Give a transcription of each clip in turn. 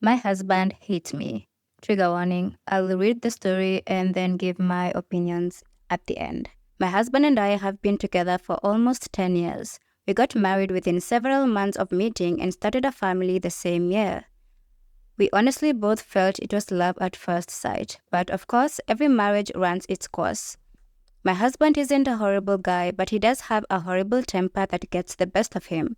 My husband hates me. Trigger warning. I'll read the story and then give my opinions at the end. My husband and I have been together for almost 10 years. We got married within several months of meeting and started a family the same year. We honestly both felt it was love at first sight, but of course, every marriage runs its course. My husband isn't a horrible guy, but he does have a horrible temper that gets the best of him.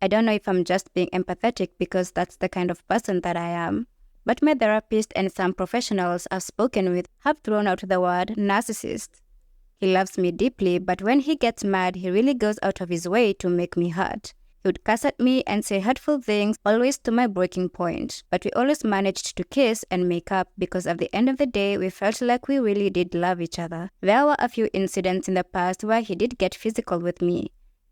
I don't know if I'm just being empathetic because that's the kind of person that I am. But my therapist and some professionals I've spoken with have thrown out the word narcissist. He loves me deeply, but when he gets mad, he really goes out of his way to make me hurt. He would cuss at me and say hurtful things, always to my breaking point. But we always managed to kiss and make up because at the end of the day, we felt like we really did love each other. There were a few incidents in the past where he did get physical with me.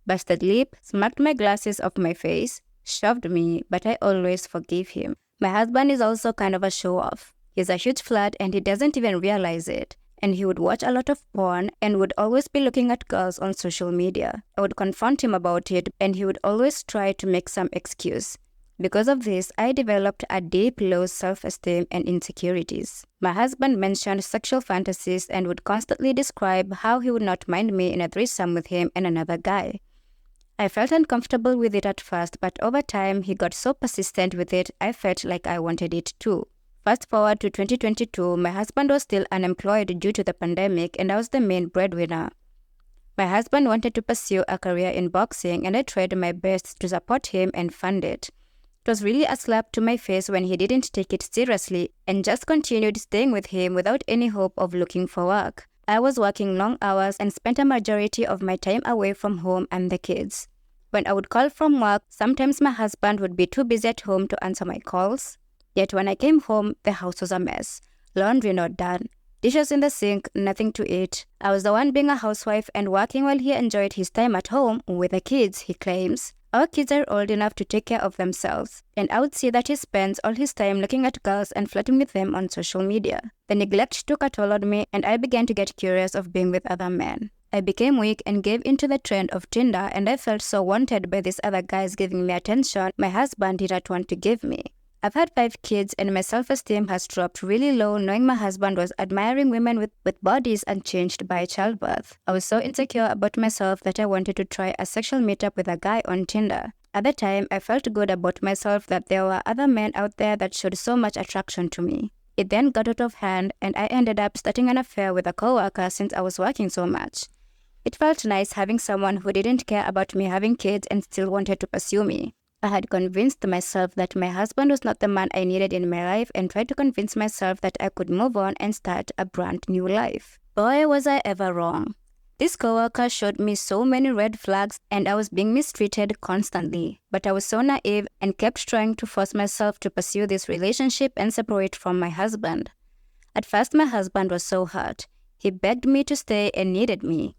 Busted lip, smacked my glasses off my face, shoved me, but I always forgive him. My husband is also kind of a show-off. He's a huge flirt and he doesn't even realize it. And he would watch a lot of porn and would always be looking at girls on social media. I would confront him about it and he would always try to make some excuse. Because of this, I developed a deep low self-esteem and insecurities. My husband mentioned sexual fantasies and would constantly describe how he would not mind me in a threesome with him and another guy. I felt uncomfortable with it at first, but over time, he got so persistent with it, I felt like I wanted it too. Fast forward to 2022, my husband was still unemployed due to the pandemic and I was the main breadwinner. My husband wanted to pursue a career in boxing and I tried my best to support him and fund it. It was really a slap to my face when he didn't take it seriously and just continued staying with him without any hope of looking for work. I was working long hours and spent a majority of my time away from home and the kids. When I would call from work, sometimes my husband would be too busy at home to answer my calls. Yet when I came home, the house was a mess. Laundry not done, dishes in the sink, nothing to eat. I was the one being a housewife and working while he enjoyed his time at home with the kids, he claims. Our kids are old enough to take care of themselves, and I would see that he spends all his time looking at girls and flirting with them on social media. The neglect took a toll on me, and I began to get curious of being with other men. I became weak and gave into the trend of Tinder, and I felt so wanted by these other guys giving me attention my husband did not want to give me. I've had 5 kids and my self-esteem has dropped really low knowing my husband was admiring women with bodies unchanged by childbirth. I was so insecure about myself that I wanted to try a sexual meetup with a guy on Tinder. At the time, I felt good about myself that there were other men out there that showed so much attraction to me. It then got out of hand and I ended up starting an affair with a coworker since I was working so much. It felt nice having someone who didn't care about me having kids and still wanted to pursue me. I had convinced myself that my husband was not the man I needed in my life and tried to convince myself that I could move on and start a brand new life. Boy, was I ever wrong. This coworker showed me so many red flags and I was being mistreated constantly. But I was so naive and kept trying to force myself to pursue this relationship and separate from my husband. At first, my husband was so hurt. He begged me to stay and needed me.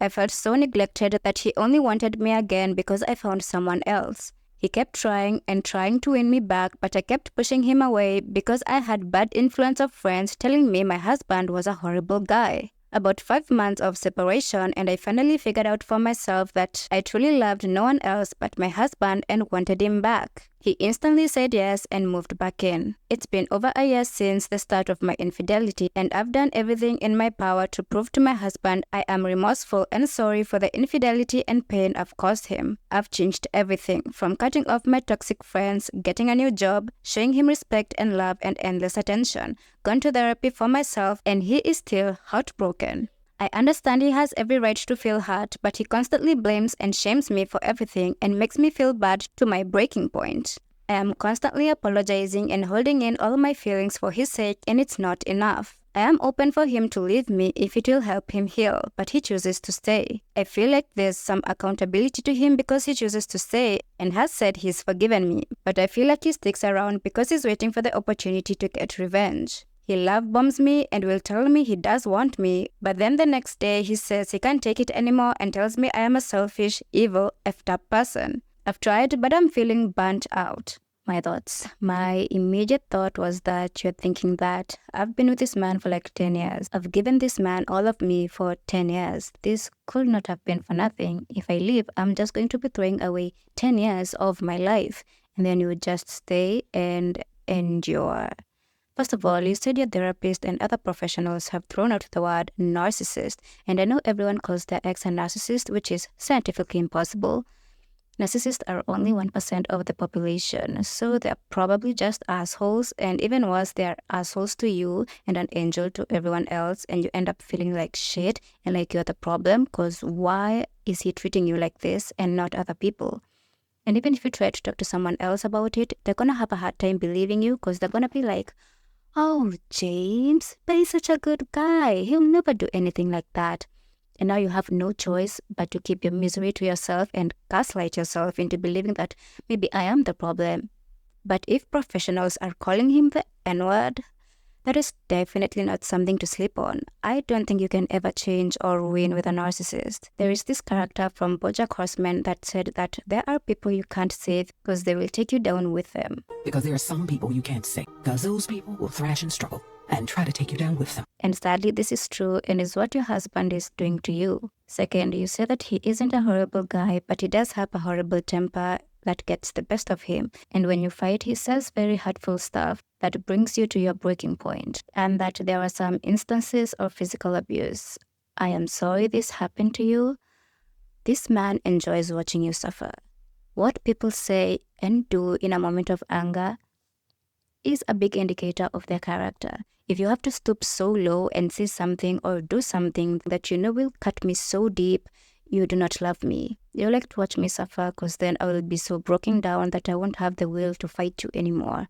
I felt so neglected that he only wanted me again because I found someone else. He kept trying and trying to win me back, but I kept pushing him away because I had bad influence of friends telling me my husband was a horrible guy. About 5 months of separation and I finally figured out for myself that I truly loved no one else but my husband and wanted him back. He instantly said yes and moved back in. It's been over a year since the start of my infidelity and I've done everything in my power to prove to my husband I am remorseful and sorry for the infidelity and pain I've caused him. I've changed everything from cutting off my toxic friends, getting a new job, showing him respect and love and endless attention, gone to therapy for myself, and he is still heartbroken. I understand he has every right to feel hurt, but he constantly blames and shames me for everything and makes me feel bad to my breaking point. I am constantly apologizing and holding in all my feelings for his sake, and it's not enough. I am open for him to leave me if it will help him heal, but he chooses to stay. I feel like there's some accountability to him because he chooses to stay and has said he's forgiven me, but I feel like he sticks around because he's waiting for the opportunity to get revenge. He love bombs me and will tell me he does want me, but then the next day he says he can't take it anymore and tells me I am a selfish, evil, effed up person. I've tried, but I'm feeling burnt out. My thoughts. My immediate thought was that you're thinking that I've been with this man for like 10 years. I've given this man all of me for 10 years. This could not have been for nothing. If I leave, I'm just going to be throwing away 10 years of my life. And then you would just stay and endure. First of all, you said your therapist and other professionals have thrown out the word narcissist, and I know everyone calls their ex a narcissist, which is scientifically impossible. Narcissists are only 1% of the population, so they're probably just assholes, and even worse, they're assholes to you and an angel to everyone else, and you end up feeling like shit and like you're the problem, because why is he treating you like this and not other people? And even if you try to talk to someone else about it, they're gonna have a hard time believing you, because they're gonna be like, oh, James, but he's such a good guy. He'll never do anything like that. And now you have no choice but to keep your misery to yourself and gaslight yourself into believing that maybe I am the problem. But if professionals are calling him the N-word, that is definitely not something to sleep on. I don't think you can ever change or win with a narcissist. There is this character from BoJack Horseman that said that there are people you can't save because they will take you down with them. Because there are some people you can't save, because those people will thrash and struggle and try to take you down with them. And sadly, this is true and is what your husband is doing to you. Second, you say that he isn't a horrible guy, but he does have a horrible temper that gets the best of him. And when you fight, he says very hurtful stuff that brings you to your breaking point, and that there are some instances of physical abuse. I am sorry this happened to you. This man enjoys watching you suffer. What people say and do in a moment of anger is a big indicator of their character. If you have to stoop so low and say something or do something that you know will cut me so deep, you do not love me. You like to watch me suffer, because then I will be so broken down that I won't have the will to fight you anymore.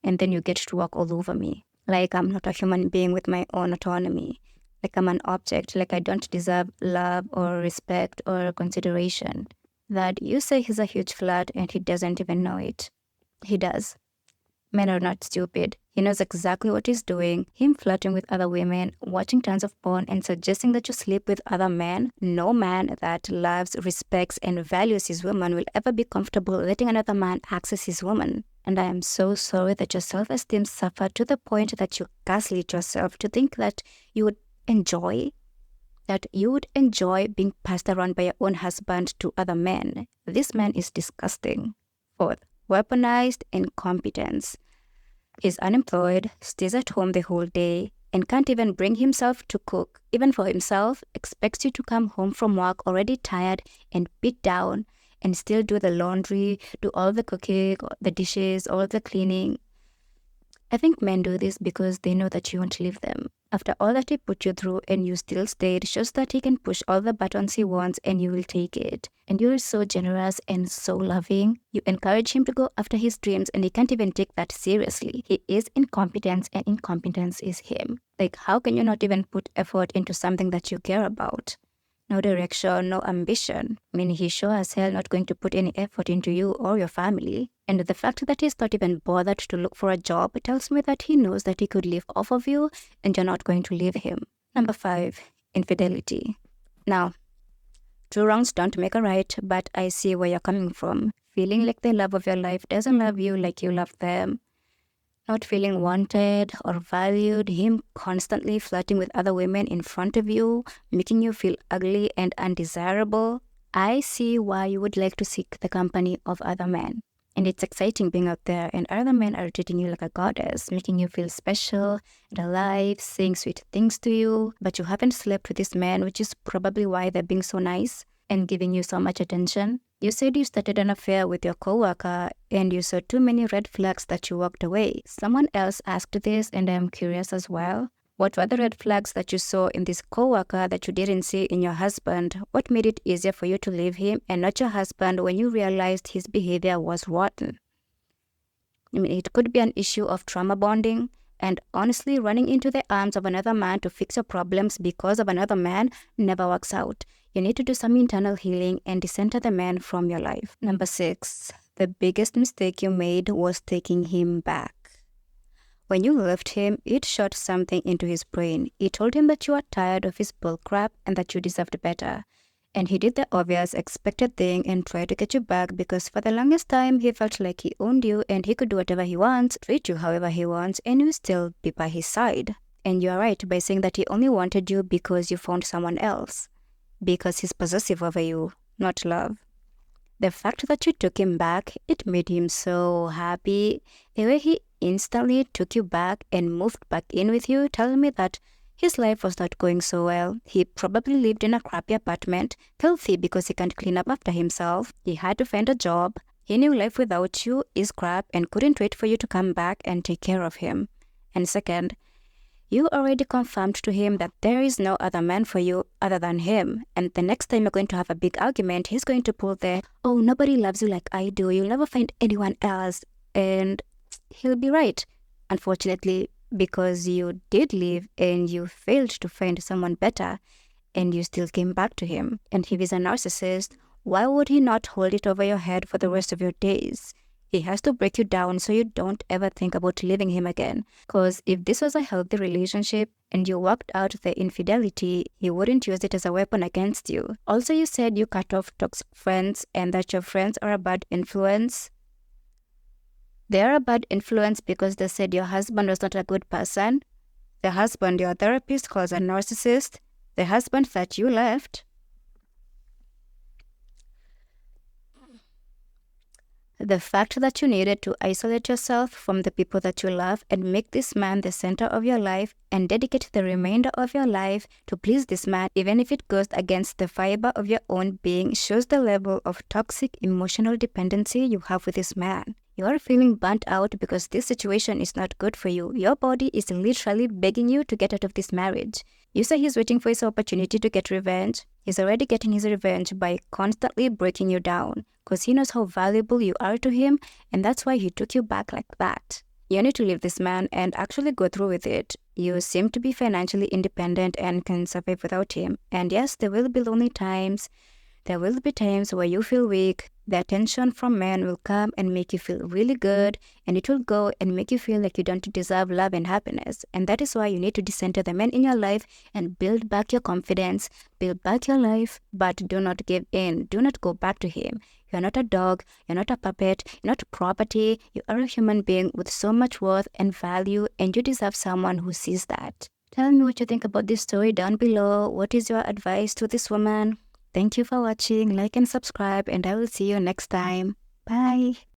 And then you get to walk all over me, like I'm not a human being with my own autonomy, like I'm an object, like I don't deserve love or respect or consideration. That you say he's a huge flirt and he doesn't even know it. He does. Men are not stupid. He knows exactly what he's doing. Him flirting with other women, watching tons of porn, and suggesting that you sleep with other men. No man that loves, respects, and values his woman will ever be comfortable letting another man access his woman. And I am so sorry that your self-esteem suffered to the point that you gaslit yourself to think that you would enjoy being passed around by your own husband to other men. This man is disgusting. Fourth, weaponized incompetence. He's unemployed, stays at home the whole day, and can't even bring himself to cook, even for himself, expects you to come home from work already tired and beat down, and still do the laundry, do all the cooking, the dishes, all the cleaning. I think men do this because they know that you won't leave them. After all that he put you through and you still stayed, shows that he can push all the buttons he wants and you will take it. And you're so generous and so loving. You encourage him to go after his dreams and he can't even take that seriously. He is incompetent and incompetence is him. Like, how can you not even put effort into something that you care about? No direction, no ambition. I mean, he's sure as hell not going to put any effort into you or your family. And the fact that he's not even bothered to look for a job tells me that he knows that he could live off of you and you're not going to leave him. Number 5, infidelity. Now, two wrongs don't make a right, but I see where you're coming from. Feeling like the love of your life doesn't love you like you love them. Not feeling wanted or valued, him constantly flirting with other women in front of you, making you feel ugly and undesirable. I see why you would like to seek the company of other men. And it's exciting being out there and other men are treating you like a goddess, making you feel special and alive, saying sweet things to you, but you haven't slept with this man, which is probably why they're being so nice and giving you so much attention. You said you started an affair with your coworker and you saw too many red flags that you walked away. Someone else asked this and I'm curious as well. What were the red flags that you saw in this coworker that you didn't see in your husband? What made it easier for you to leave him and not your husband when you realized his behavior was rotten? I mean, it could be an issue of trauma bonding, and honestly, running into the arms of another man to fix your problems because of another man never works out. You need to do some internal healing and decenter the man from your life. Number 6, the biggest mistake you made was taking him back. When you left him, it shot something into his brain. It told him that you are tired of his bullcrap and that you deserved better. And he did the obvious, expected thing and tried to get you back because for the longest time, he felt like he owned you and he could do whatever he wants, treat you however he wants, and you still be by his side. And you are right by saying that he only wanted you because you found someone else. Because he's possessive over you, not love. The fact that you took him back, it made him so happy. The way he instantly took you back and moved back in with you, telling me that his life was not going so well. He probably lived in a crappy apartment, filthy because he can't clean up after himself. He had to find a job. He knew life without you is crap and couldn't wait for you to come back and take care of him. And second, you already confirmed to him that there is no other man for you other than him. And the next time you're going to have a big argument, he's going to pull the, oh, nobody loves you like I do. You'll never find anyone else. And he'll be right, unfortunately, because you did leave and you failed to find someone better and you still came back to him. And if he's a narcissist, why would he not hold it over your head for the rest of your days? He has to break you down so you don't ever think about leaving him again. Because if this was a healthy relationship and you worked out the infidelity, he wouldn't use it as a weapon against you. Also, you said you cut off toxic friends and that your friends are a bad influence. They are a bad influence because they said your husband was not a good person. The husband your therapist calls a narcissist. The husband that you left. The fact that you needed to isolate yourself from the people that you love and make this man the center of your life and dedicate the remainder of your life to please this man, even if it goes against the fiber of your own being, shows the level of toxic emotional dependency you have with this man. You are feeling burnt out because this situation is not good for you. Your body is literally begging you to get out of this marriage. You say he's waiting for his opportunity to get revenge. He's already getting his revenge by constantly breaking you down because he knows how valuable you are to him, and that's why he took you back like that. You need to leave this man and actually go through with it. You seem to be financially independent and can survive without him. And yes, there will be lonely times. There will be times where you feel weak. The attention from men will come and make you feel really good, and it will go and make you feel like you don't deserve love and happiness. And that is why you need to decenter the men in your life and build back your confidence, build back your life, but do not give in. Do not go back to him. You're not a dog, you're not a puppet, you're not property. You are a human being with so much worth and value, and you deserve someone who sees that. Tell me what you think about this story down below. What is your advice to this woman? Thank you for watching. Like and subscribe, and I will see you next time. Bye.